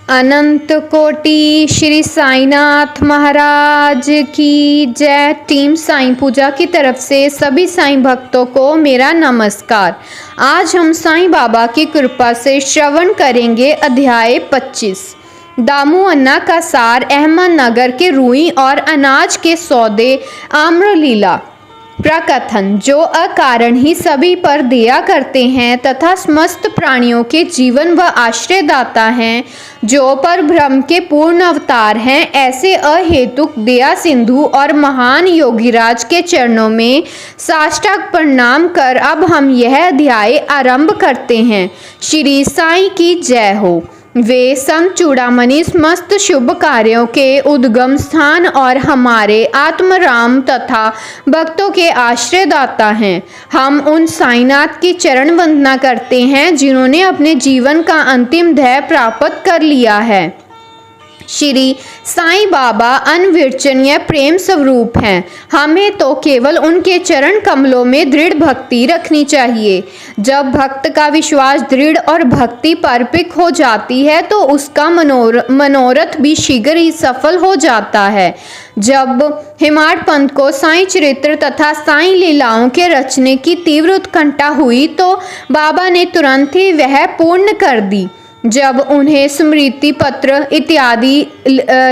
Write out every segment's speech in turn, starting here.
अनंत कोटि श्री साईनाथ महाराज की जय। टीम साईं पूजा की तरफ से सभी साईं भक्तों को मेरा नमस्कार। आज हम साईं बाबा की कृपा से श्रवण करेंगे अध्याय 25 दामू अन्ना का सार, अहमदनगर के रुई और अनाज के सौदे, आम्रलीला प्रकथन। जो अकारण ही सभी पर दया करते हैं तथा समस्त प्राणियों के जीवन व आश्रयदाता हैं, जो पर ब्रह्म के पूर्ण अवतार हैं, ऐसे अहेतुक दया सिंधु और महान योगीराज के चरणों में साष्टांग प्रणाम कर अब हम यह अध्याय आरंभ करते हैं। श्री साईं की जय हो। वे संत चूड़ामणि समस्त शुभ कार्यों के उद्गम स्थान और हमारे आत्मराम तथा भक्तों के आश्रयदाता हैं। हम उन साईनाथ की चरण वंदना करते हैं जिन्होंने अपने जीवन का अंतिम ध्येय प्राप्त कर लिया है। श्री साईं बाबा अनिर्वचनीय प्रेम स्वरूप हैं। हमें तो केवल उनके चरण कमलों में दृढ़ भक्ति रखनी चाहिए। जब भक्त का विश्वास दृढ़ और भक्ति परपिक हो जाती है तो उसका मनोरथ भी शीघ्र ही सफल हो जाता है। जब हेमाड पंथ को साईं चरित्र तथा साईं लीलाओं के रचने की तीव्र उत्कंठा हुई तो बाबा ने तुरंत ही वह पूर्ण कर दी। जब उन्हें स्मृति पत्र इत्यादि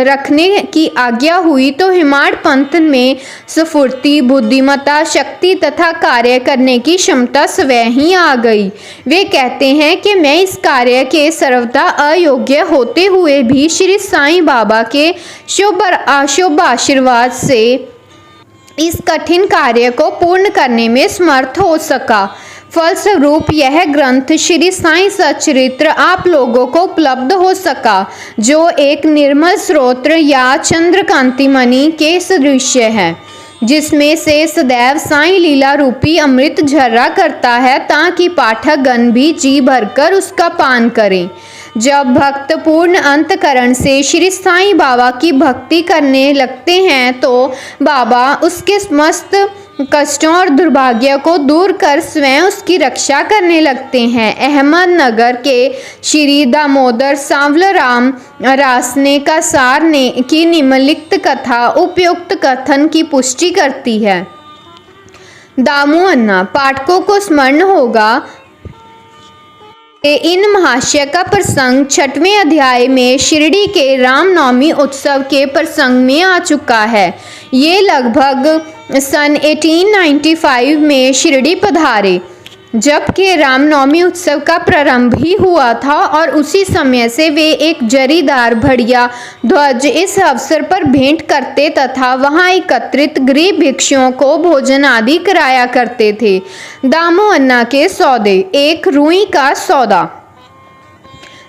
रखने की आज्ञा हुई तो हेमाड पंथ में स्फूर्ति, बुद्धिमत्ता, शक्ति तथा कार्य करने की क्षमता स्वयं ही आ गई। वे कहते हैं कि मैं इस कार्य के सर्वथा अयोग्य होते हुए भी श्री साईं बाबा के शुभ आशीर्वाद से इस कठिन कार्य को पूर्ण करने में समर्थ हो सका। फलस्वरूप यह ग्रंथ श्री साईं सच्चरित्र आप लोगों को उपलब्ध हो सका, जो एक निर्मल स्रोत्र या चंद्रकांति मणि के सदृश है, जिसमें से सदैव साईं लीला रूपी अमृत झर्रा करता है, ताकि पाठक गण भी जी भरकर उसका पान करें। जब भक्त पूर्ण अंतकरण से श्री साईं बाबा की भक्ति करने लगते हैं तो बाबा उसके समस्त कष्टों और दुर्भाग्य को दूर कर स्वयं उसकी रक्षा करने लगते हैं। अहमदनगर के श्री दामोदर सांवलराम रासने का सार ने की निम्नलिखित कथा उपयुक्त कथन की पुष्टि करती है। दामू अन्ना पाठकों को स्मरण होगा इन महाशय का प्रसंग 6वें अध्याय में शिरडी के रामनवमी उत्सव के प्रसंग में आ चुका है। ये लगभग सन 1895 में शिरडी पधारे, जबकि रामनवमी उत्सव का प्रारंभ ही हुआ था और उसी समय से वे एक जरीदार बढ़िया ध्वज इस अवसर पर भेंट करते तथा वहां एकत्रित गरीब भिक्षुओं को भोजन आदि कराया करते थे। दामू अन्ना के सौदे। एक रुई का सौदा।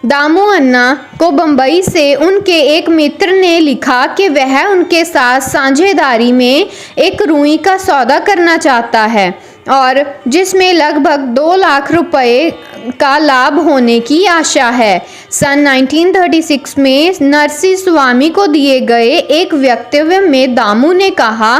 दामू अन्ना को बंबई से उनके एक मित्र ने लिखा कि वह उनके साथ साझेदारी में एक रुई का सौदा करना चाहता है और जिसमें लगभग 2 लाख रुपए का लाभ होने की आशा है। सन 1936 में नरसी स्वामी को दिए गए एक वक्तव्य में दामू ने कहा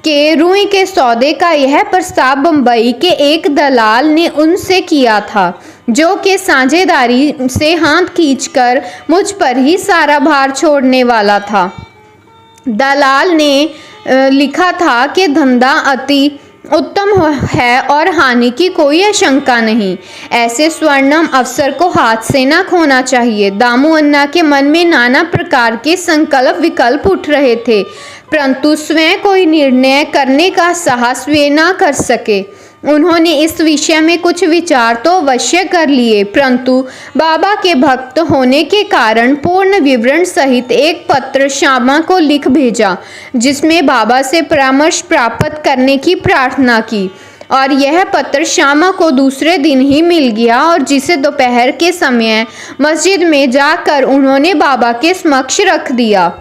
कि रुई के सौदे का यह प्रस्ताव बंबई के एक दलाल ने उनसे किया था, जो कि साझेदारी से हाथ खींचकर मुझ पर ही सारा भार छोड़ने वाला था। दलाल ने लिखा था कि धंधा अति उत्तम है और हानि की कोई आशंका नहीं। ऐसे स्वर्णिम अवसर को हाथ से न खोना चाहिए। दामू अन्ना के मन में नाना प्रकार के संकल्प विकल्प उठ रहे थे, परंतु स्वयं कोई निर्णय करने का साहस वे न कर सके। उन्होंने इस विषय में कुछ विचार तो अवश्य कर लिए, परंतु बाबा के भक्त होने के कारण पूर्ण विवरण सहित एक पत्र श्यामा को लिख भेजा, जिसमें बाबा से परामर्श प्राप्त करने की प्रार्थना की। और यह पत्र श्यामा को दूसरे दिन ही मिल गया और जिसे दोपहर के समय मस्जिद में जाकर उन्होंने बाबा के समक्ष रख दिया।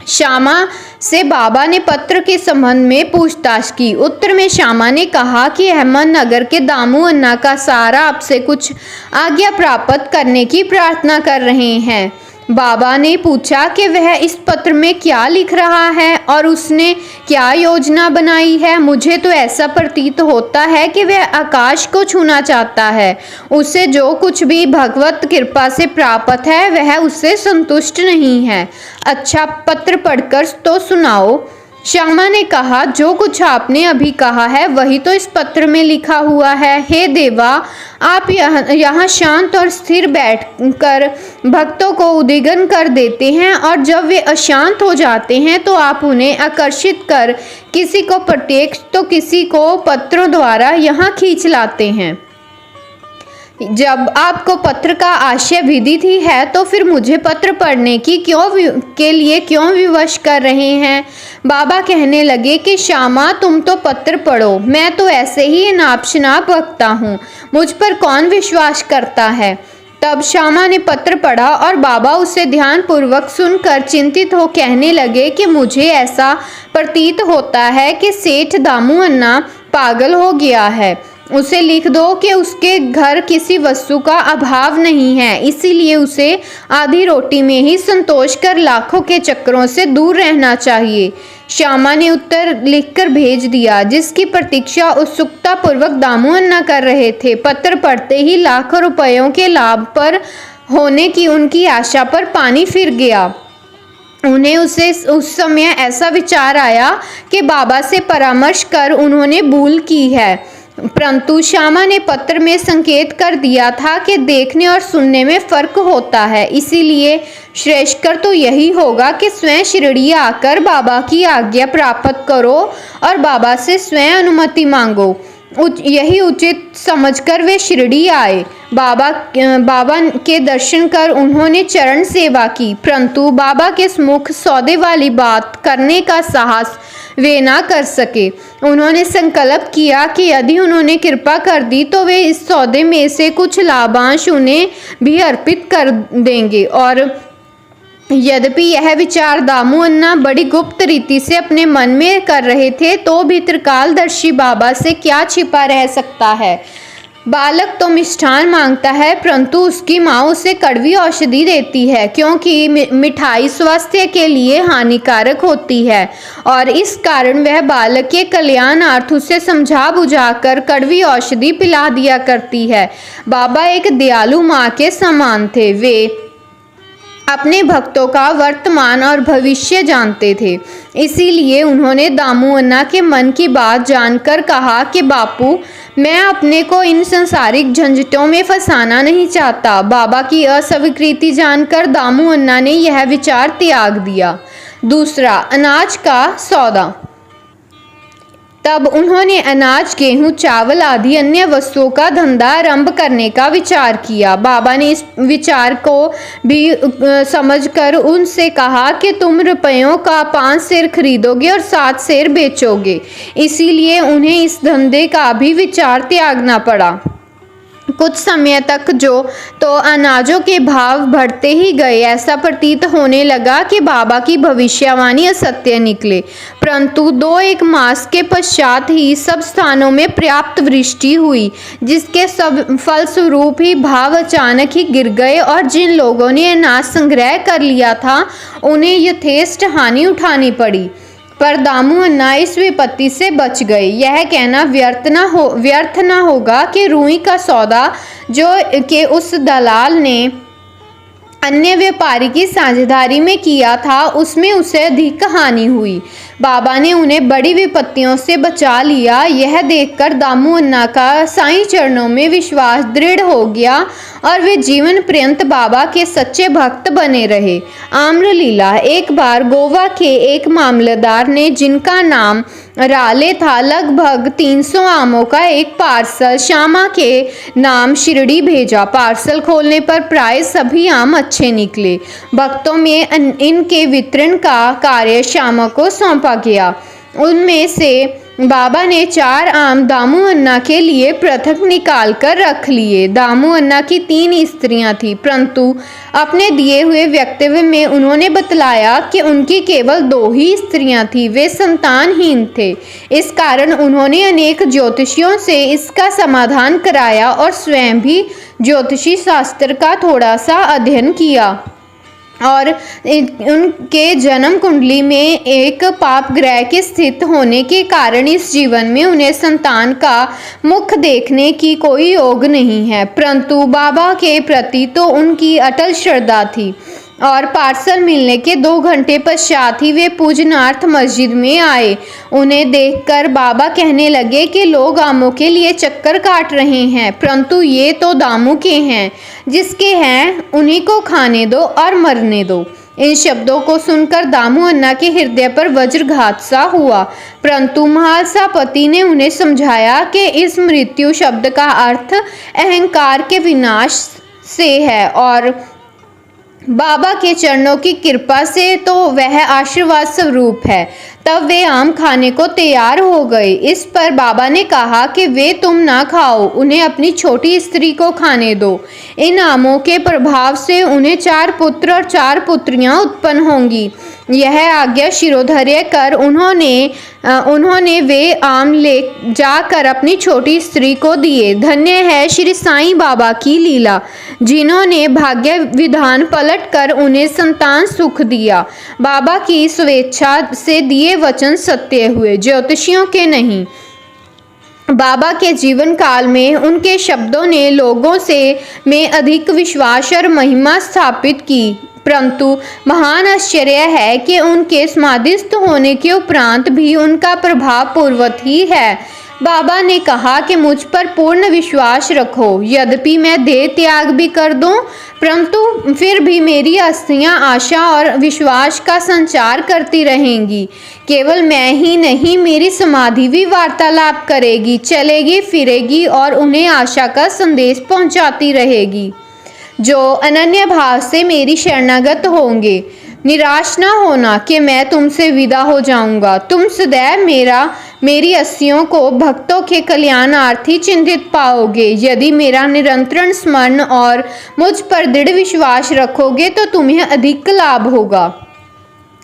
श्यामा से बाबा ने पत्र के संबंध में पूछताछ की। उत्तर में श्यामा ने कहा कि अहमदनगर के दामू अन्ना का सारा आपसे कुछ आज्ञा प्राप्त करने की प्रार्थना कर रहे हैं। बाबा ने पूछा कि वह इस पत्र में क्या लिख रहा है और उसने क्या योजना बनाई है। मुझे तो ऐसा प्रतीत होता है कि वह आकाश को छूना चाहता है। उसे जो कुछ भी भगवत कृपा से प्राप्त है वह उससे संतुष्ट नहीं है। अच्छा, पत्र पढ़कर तो सुनाओ। श्यामा ने कहा, जो कुछ आपने अभी कहा है वही तो इस पत्र में लिखा हुआ है। हे देवा, आप यहाँ शांत और स्थिर बैठकर भक्तों को उद्विग्न कर देते हैं और जब वे अशांत हो जाते हैं तो आप उन्हें आकर्षित कर किसी को प्रत्यक्ष तो किसी को पत्रों द्वारा यहाँ खींच लाते हैं। जब आपको पत्र का आशय विदित ही है तो फिर मुझे पत्र पढ़ने के लिए क्यों विवश कर रहे हैं। बाबा कहने लगे कि श्यामा, तुम तो पत्र पढ़ो, मैं तो ऐसे ही नाप शनाप बकता हूँ, मुझ पर कौन विश्वास करता है। तब श्यामा ने पत्र पढ़ा और बाबा उसे ध्यानपूर्वक सुनकर चिंतित हो कहने लगे कि मुझे ऐसा प्रतीत होता है कि सेठ दामू अन्ना पागल हो गया है। उसे लिख दो कि उसके घर किसी वस्तु का अभाव नहीं है, इसीलिए उसे आधी रोटी में ही संतोष कर लाखों के चक्करों से दूर रहना चाहिए। श्यामा ने उत्तर लिखकर भेज दिया, जिसकी प्रतीक्षा उत्सुकता पूर्वक दामू अन्ना कर रहे थे। पत्र पढ़ते ही लाखों रुपयों के लाभ पर होने की उनकी आशा पर पानी फिर गया। उन्हें उस समय ऐसा विचार आया कि बाबा से परामर्श कर उन्होंने भूल की है, परंतु श्यामा ने पत्र में संकेत कर दिया था कि देखने और सुनने में फर्क होता है, इसीलिए श्रेष्ठकर तो यही होगा कि स्वयं शिरडी आकर बाबा की आज्ञा प्राप्त करो और बाबा से स्वयं अनुमति मांगो। यही उचित समझकर वे शिरडी आए। बाबा के दर्शन कर उन्होंने चरण सेवा की, परंतु बाबा के मुख सौदे वाली बात करने का साहस वे ना कर सके। उन्होंने संकल्प किया कि यदि उन्होंने कृपा कर दी तो वे इस सौदे में से कुछ लाभांश उन्हें भी अर्पित कर देंगे। और यद्यपि यह विचार दामू अन्ना बड़ी गुप्त रीति से अपने मन में कर रहे थे, तो भी त्रिकालदर्शी बाबा से क्या छिपा रह सकता है। बालक तो मिष्ठान मांगता है, परंतु उसकी माँ उसे कड़वी औषधि देती है, क्योंकि मिठाई स्वास्थ्य के लिए हानिकारक होती है और इस कारण वह बालक के कल्याणार्थ उसे समझा बुझाकर कड़वी औषधि पिला दिया करती है। बाबा एक दयालु माँ के समान थे। वे अपने भक्तों का वर्तमान और भविष्य जानते थे, इसीलिए उन्होंने दामू अन्ना के मन की बात जानकर कहा कि बापू, मैं अपने को इन संसारिक झंझटों में फंसाना नहीं चाहता। बाबा की अस्वीकृति जानकर दामू अन्ना ने यह विचार त्याग दिया। दूसरा, अनाज का सौदा। तब उन्होंने अनाज, गेहूं, चावल आदि अन्य वस्तुओं का धंधा आरंभ करने का विचार किया। बाबा ने इस विचार को भी समझकर उनसे कहा कि तुम रुपयों का 5 सेर खरीदोगे और 7 सेर बेचोगे, इसीलिए उन्हें इस धंधे का भी विचार त्यागना पड़ा। कुछ समय तक तो अनाजों के भाव बढ़ते ही गए। ऐसा प्रतीत होने लगा कि बाबा की भविष्यवाणी असत्य निकले, परंतु 2-1 मास के पश्चात ही सब स्थानों में पर्याप्त वृष्टि हुई, जिसके सब फलस्वरूप ही भाव अचानक ही गिर गए और जिन लोगों ने अनाज संग्रह कर लिया था उन्हें यथेष्ट हानि उठानी पड़ी। पर दामू अन्ना इस विपत्ति से बच गए। यह कहना व्यर्थ न होगा कि रुई का सौदा जो कि उस दलाल ने अन्य व्यापारी की साझेदारी में किया था, उसमें उसे अधिक हानि हुई। बाबा ने उन्हें बड़ी विपत्तियों से बचा लिया। यह देखकर दामू अन्ना का साईं चरणों में विश्वास दृढ़ हो गया और वे जीवन पर्यंत बाबा के सच्चे भक्त बने रहे। आम्रलीला। एक बार गोवा के एक मामलेदार ने, जिनका नाम राले था, लगभग 300 आमों का एक पार्सल श्यामा के नाम शिरडी भेजा। पार्सल खोलने पर प्राय सभी आम अच्छे निकले। भक्तों में इनके वितरण का कार्य श्यामा को सौंपा गया। उनमें से बाबा ने 4 आम दामू अन्ना के लिए पृथक निकाल कर रख लिए। दामू अन्ना की 3 स्त्रियां थीं, परंतु अपने दिए हुए वक्तव्य में उन्होंने बतलाया कि उनकी केवल 2 ही स्त्रियां थीं। वे संतानहीन थे। इस कारण उन्होंने अनेक ज्योतिषियों से इसका समाधान कराया और स्वयं भी ज्योतिषी शास्त्र का थोड़ा सा अध्ययन किया। और उनके जन्म कुंडली में एक पाप ग्रह के स्थित होने के कारण इस जीवन में उन्हें संतान का मुख देखने की कोई योग नहीं है, परंतु बाबा के प्रति तो उनकी अटल श्रद्धा थी और पार्सल मिलने के 2 घंटे पश्चात ही वे पूजनार्थ मस्जिद में आए। उन्हें देखकर बाबा कहने लगे कि लोग आमों के लिए चक्कर काट रहे हैं, परंतु ये तो दामू के हैं, जिसके हैं उन्हीं को खाने दो और मरने दो। इन शब्दों को सुनकर दामू अन्ना के हृदय पर वज्रघात सा हुआ, परंतु महालसा पति ने उन्हें समझाया कि इस मृत्यु शब्द का अर्थ अहंकार के विनाश से है और बाबा के चरणों की कृपा से तो वह आशीर्वाद स्वरूप है। तब वे आम खाने को तैयार हो गए। इस पर बाबा ने कहा कि वे तुम ना खाओ, उन्हें अपनी छोटी स्त्री को खाने दो। इन आमों के प्रभाव से उन्हें 4 पुत्र और 4 पुत्रियां उत्पन्न होंगी। यह आज्ञा शिरोधार्य कर उन्होंने वे आम ले जाकर अपनी छोटी स्त्री को दिए। धन्य है श्री साईं बाबा की लीला, जिन्होंने भाग्य विधान पलट कर उन्हें संतान सुख दिया। बाबा की स्वेच्छा से दिए वचन सत्य हुए, ज्योतिषियों के नहीं। बाबा के जीवन काल में उनके शब्दों ने लोगों में अधिक विश्वास और महिमा स्थापित की, परंतु महान आश्चर्य है कि उनके समाधिस्थ होने के उपरांत भी उनका प्रभाव पूर्ववत ही है। बाबा ने कहा कि मुझ पर पूर्ण विश्वास रखो, यद्यपि मैं देह त्याग भी कर दूं, परंतु फिर भी मेरी अस्थियां आशा और विश्वास का संचार करती रहेंगी। केवल मैं ही नहीं, मेरी समाधि भी वार्तालाप करेगी, चलेगी फिरेगी और उन्हें आशा का संदेश पहुंचाती रहेगी। जो अनन्य भाव से मेरी शरणागत होंगे, निराश न होना कि मैं तुमसे विदा हो जाऊंगा। तुम सदैव मेरी अस्थियों को भक्तों के कल्याणार्थी चिंतित पाओगे। यदि मेरा निरंतर स्मरण और मुझ पर दृढ़ विश्वास रखोगे तो तुम्हें अधिक लाभ होगा।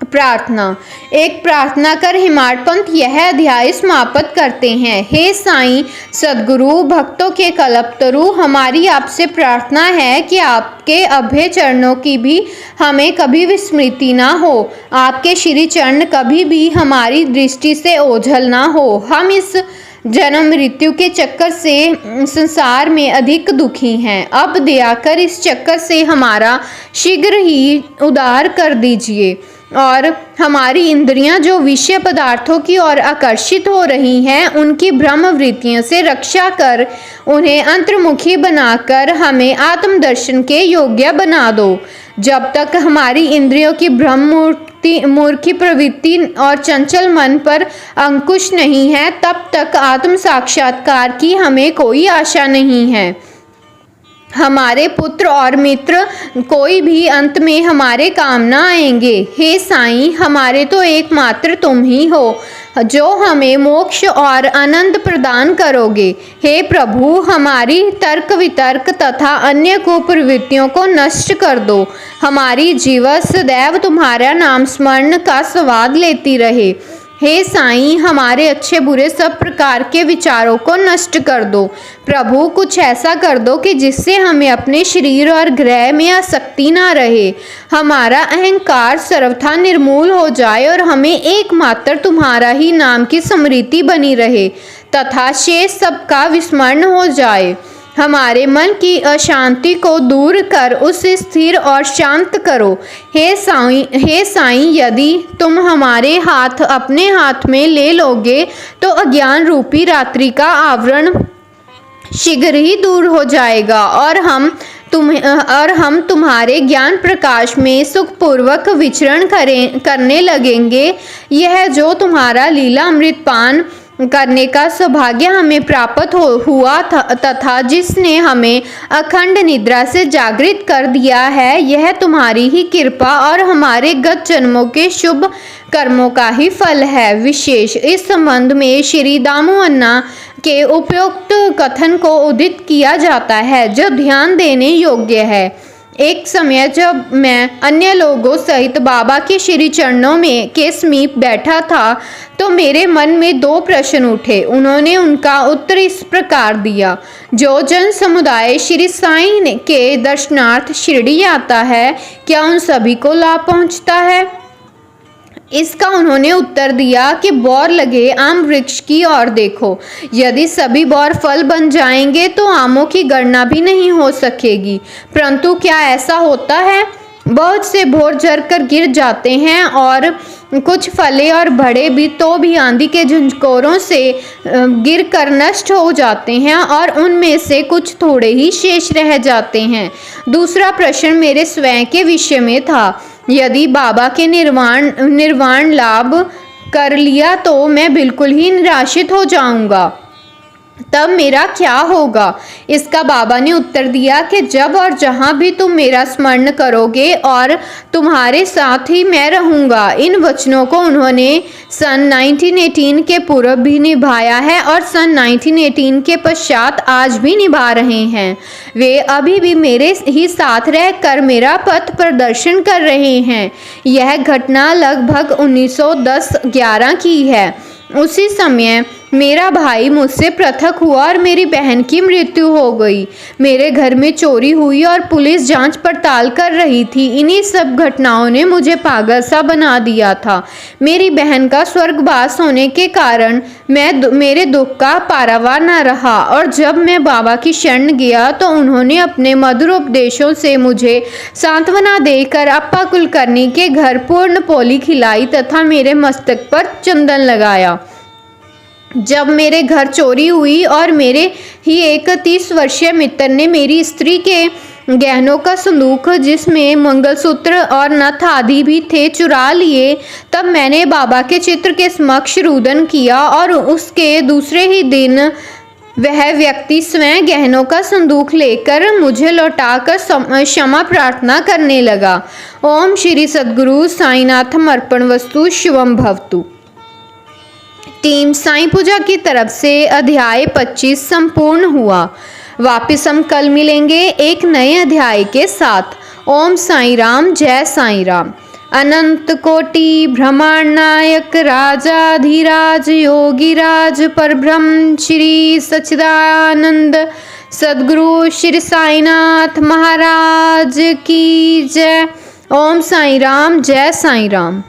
प्रार्थना। एक प्रार्थना कर हिमाड़ पंथ यह अध्याय समाप्त करते हैं। हे साईं सद्गुरु, भक्तों के कल्पतरु, हमारी आपसे प्रार्थना है कि आपके अभय चरणों की भी हमें कभी विस्मृति ना हो। आपके श्री चरण कभी भी हमारी दृष्टि से ओझल ना हो। हम इस जन्म मृत्यु के चक्कर से संसार में अधिक दुखी हैं। अब दया कर इस चक्कर से हमारा शीघ्र ही उद्धार कर दीजिए और हमारी इंद्रियां जो विषय पदार्थों की ओर आकर्षित हो रही हैं, उनकी भ्रम वृत्तियों से रक्षा कर उन्हें अंतर्मुखी बनाकर हमें आत्मदर्शन के योग्य बना दो। जब तक हमारी इंद्रियों की भ्रम मूर्खी प्रवृत्ति और चंचल मन पर अंकुश नहीं है, तब तक आत्म साक्षात्कार की हमें कोई आशा नहीं है। हमारे पुत्र और मित्र कोई भी अंत में हमारे काम न आएंगे। हे साईं, हमारे तो एकमात्र तुम ही हो जो हमें मोक्ष और आनंद प्रदान करोगे। हे प्रभु, हमारी तर्क वितर्क तथा अन्य कुप्रवृत्तियों को नष्ट कर दो। हमारी जीवा सदैव तुम्हारा नाम स्मरण का स्वाद लेती रहे। हे साईं, हमारे अच्छे बुरे सब प्रकार के विचारों को नष्ट कर दो। प्रभु, कुछ ऐसा कर दो कि जिससे हमें अपने शरीर और ग्रह में आसक्ति ना रहे। हमारा अहंकार सर्वथा निर्मूल हो जाए और हमें एकमात्र तुम्हारा ही नाम की स्मृति बनी रहे तथा शेष सबका विस्मरण हो जाए। हमारे मन की अशांति को दूर कर उसे स्थिर और शांत करो। हे साईं, यदि तुम हमारे हाथ अपने हाथ में ले लोगे तो अज्ञान रूपी रात्रि का आवरण शीघ्र ही दूर हो जाएगा और हम तुम्हारे ज्ञान प्रकाश में सुखपूर्वक विचरण करने लगेंगे। यह जो तुम्हारा लीला अमृत पान करने का सौभाग्य हमें प्राप्त हुआ तथा जिसने हमें अखंड निद्रा से जागृत कर दिया है, यह तुम्हारी ही कृपा और हमारे गत जन्मों के शुभ कर्मों का ही फल है। विशेष इस संबंध में श्री दामू अन्ना के उपयुक्त कथन को उद्धृत किया जाता है जो ध्यान देने योग्य है। एक समय जब मैं अन्य लोगों सहित बाबा के श्री चरणों में के समीप बैठा था तो मेरे मन में दो प्रश्न उठे। उन्होंने उनका उत्तर इस प्रकार दिया, जो जन समुदाय श्री साईं के दर्शनार्थ शिरडी आता है, क्या उन सभी को लाभ पहुंचता है? इसका उन्होंने उत्तर दिया कि बौर लगे आम वृक्ष की ओर देखो। यदि सभी बौर फल बन जाएंगे तो आमों की गणना भी नहीं हो सकेगी। परंतु क्या ऐसा होता है? बहुत से भोर झर कर गिर जाते हैं और कुछ फले और बड़े भी आंधी के झंझोरों से गिर कर नष्ट हो जाते हैं और उनमें से कुछ थोड़े ही शेष रह जाते हैं। दूसरा प्रश्न मेरे स्वयं के विषय में था। यदि बाबा के निर्वाण लाभ कर लिया तो मैं बिल्कुल ही निराशित हो जाऊंगा, तब मेरा क्या होगा? इसका बाबा ने उत्तर दिया कि जब और जहाँ भी तुम मेरा स्मरण करोगे और तुम्हारे साथ ही मैं रहूँगा। इन वचनों को उन्होंने सन 1918 के पूर्व भी निभाया है और सन 1918 के पश्चात आज भी निभा रहे हैं। वे अभी भी मेरे ही साथ रहकर मेरा पथ प्रदर्शन कर रहे हैं। यह घटना लगभग 1910-11 की है। उसी समय मेरा भाई मुझसे पृथक हुआ और मेरी बहन की मृत्यु हो गई। मेरे घर में चोरी हुई और पुलिस जांच पड़ताल कर रही थी। इन्हीं सब घटनाओं ने मुझे पागल सा बना दिया था। मेरी बहन का स्वर्गवास होने के कारण मेरे दुख का पारावार न रहा और जब मैं बाबा की शरण गया तो उन्होंने अपने मधुर उपदेशों से मुझे सांत्वना देकर अप्पा कुलकर्णी के घर पूर्ण पोली खिलाई तथा मेरे मस्तक पर चंदन लगाया। जब मेरे घर चोरी हुई और मेरे ही एक 30 वर्षीय मित्र ने मेरी स्त्री के गहनों का संदूक, जिसमें मंगलसूत्र और नथ आदि भी थे, चुरा लिए, तब मैंने बाबा के चित्र के समक्ष रुदन किया और उसके दूसरे ही दिन वह व्यक्ति स्वयं गहनों का संदूक लेकर मुझे लौटाकर क्षमा प्रार्थना करने लगा। ओम श्री सद्गुरु साईनाथम अर्पणमस्तु। शिवम भवतु। टीम साईं पूजा की तरफ से अध्याय 25 संपूर्ण हुआ। वापिस हम कल मिलेंगे एक नए अध्याय के साथ। ओम साईं राम, जय साईं राम। अनंत कोटि ब्रह्मांड नायक राजाधिराज योगीराज परब्रह्म श्री सच्चिदानंद सद्गुरु श्री साईनाथ महाराज की जय। ओम साईं राम, जय साईं राम।